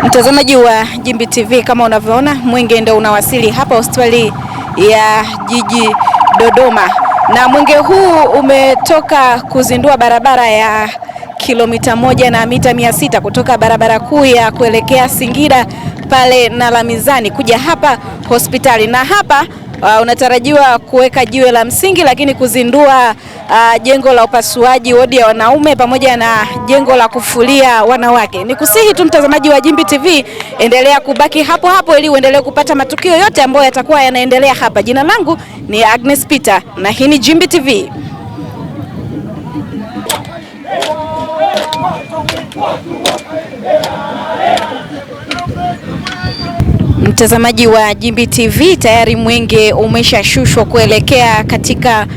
Mtazamaji wa Jimbi TV, kama unavyoona mwenge ndio unawasili hapa hospitali ya jiji Dodoma, na mwenge huu umetoka kuzindua barabara ya kilomita 1 na mita 600 kutoka barabara kuu ya kuelekea Singida pale Nalamizani kuja hapa hospitali, na hapa unatarajiwa kuweka jiwe la msingi, lakini kuzindua jengo la upasuaji wodi ya wanaume pamoja na jengo la kufulia wanawake. Nikusihi tu mtazamaji wa Jimbi TV, endelea kubaki hapo hapo ili uendelee kupata matukio yote ambayo yatakuwa yanaendelea hapa. Jina langu ni Agnes Peter na hii ni Jimbi TV. Mtazamaji wa Jimbi TV, tayari mwenge umeshashushwa kuelekea katika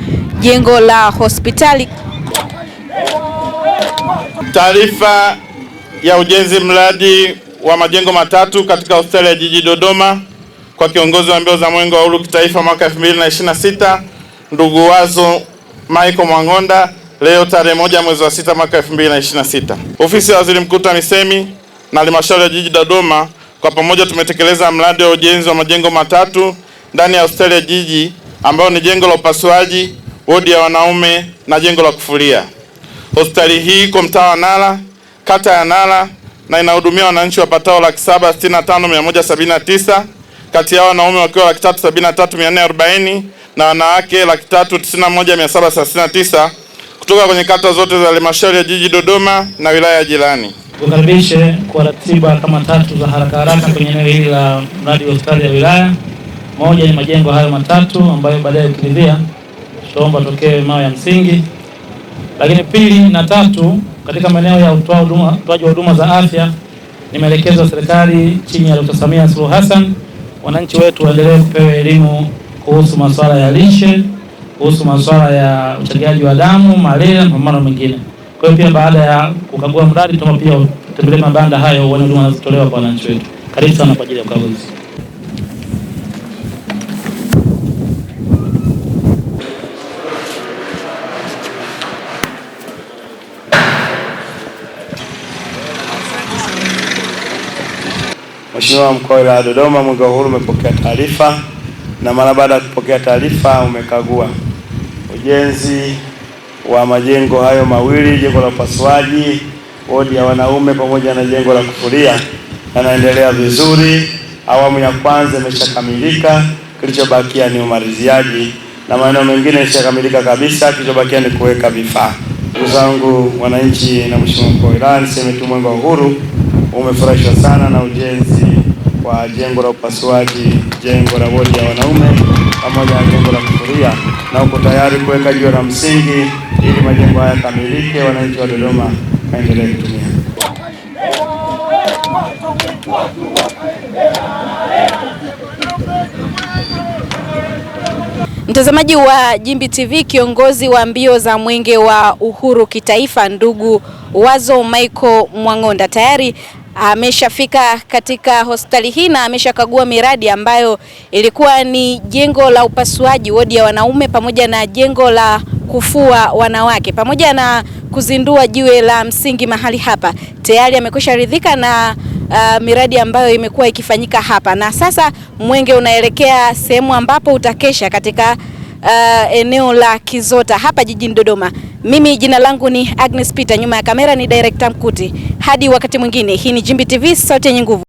jengo la hospitali. Taarifa ya ujenzi mradi wa majengo matatu katika hospitali ya jiji Dodoma kwa kiongozi wa mbio za mwenge wa uhuru kitaifa mwaka 2026 ndugu Wazo Michael Mwang'onda, leo tarehe 1 mwezi wa 6 mwaka 2026. Ofisi ya Waziri Mkuu TAMISEMI na halmashauri ya jiji Dodoma kwa pamoja tumetekeleza mradi wa ujenzi wa majengo matatu ndani ya hospitali ya jiji ambao ni jengo la upasuaji, wodi ya wanaume na jengo la kufulia. Hospitali hii iko mtaa wa Nala, kata ya Nala, na inahudumia wananchi wapatao 765,179, kati yao wanaume wakiwa 373,440 na wanawake 391,739 kutoka kwenye kata zote za halmashauri ya jiji Dodoma na wilaya jirani. Tukaribishe kwa ratiba kama tatu za haraka kwenye eneo hili la mradi wa hospitali ya wilaya. Moja ni majengo hayo matatu ambayo baadaye ukiridhia tutaomba tokee mawe ya msingi. Lakini pili na tatu, katika maeneo ya utoaji wa huduma za afya, nimeelekeza serikali chini ya Dr. Samia Suluhu Hassan wananchi wetu waendelee kupewa elimu kuhusu masuala ya lishe, kuhusu masuala ya uchangiaji wa damu, malaria na mambo mengine. Kwa hiyo pia baada ya kukagua mradi tunaomba pia tutembelee mabanda hayo uone huduma zinazotolewa kwa wananchi wetu. Karibu sana kwa ajili ya ukaguzi. Mheshimiwa Mkuu wa Wilaya ya Dodoma, mwenge wa uhuru umepokea taarifa, na mara baada ya kupokea taarifa umekagua ujenzi wa majengo hayo mawili, jengo la upasuaji, wodi ya wanaume pamoja na jengo la kufulia, yanaendelea vizuri. Awamu ya kwanza imeshakamilika, kilichobakia ni umaliziaji na maeneo mengine yameshakamilika kabisa, kilichobakia ni kuweka vifaa. Ndugu zangu wananchi na Mheshimiwa Mkuu wa Wilaya, niseme tu mwenge wa uhuru umefurahishwa sana na ujenzi wa jengo la upasuaji, jengo la wodi ya wanaume pamoja na jengo la kufulia, na uko tayari kuweka jiwe la msingi ili majengo haya kamilike, wananchi wa Dodoma waendelee kutumia. Mtazamaji wa Jimbi TV, kiongozi wa mbio za mwenge wa uhuru kitaifa ndugu Wazo Michael Mwang'onda tayari ameshafika katika hospitali hii na ameshakagua miradi ambayo ilikuwa ni jengo la upasuaji, wodi ya wanaume pamoja na jengo la kufua wanawake, pamoja na kuzindua jiwe la msingi mahali hapa. Tayari amekwisha ridhika na miradi ambayo imekuwa ikifanyika hapa, na sasa mwenge unaelekea sehemu ambapo utakesha katika eneo la Kizota hapa jijini Dodoma. Mimi jina langu ni Agnes Peter, nyuma ya kamera ni director Mkuti. Hadi wakati mwingine, hii ni Jimbi TV, sauti yenye nguvu.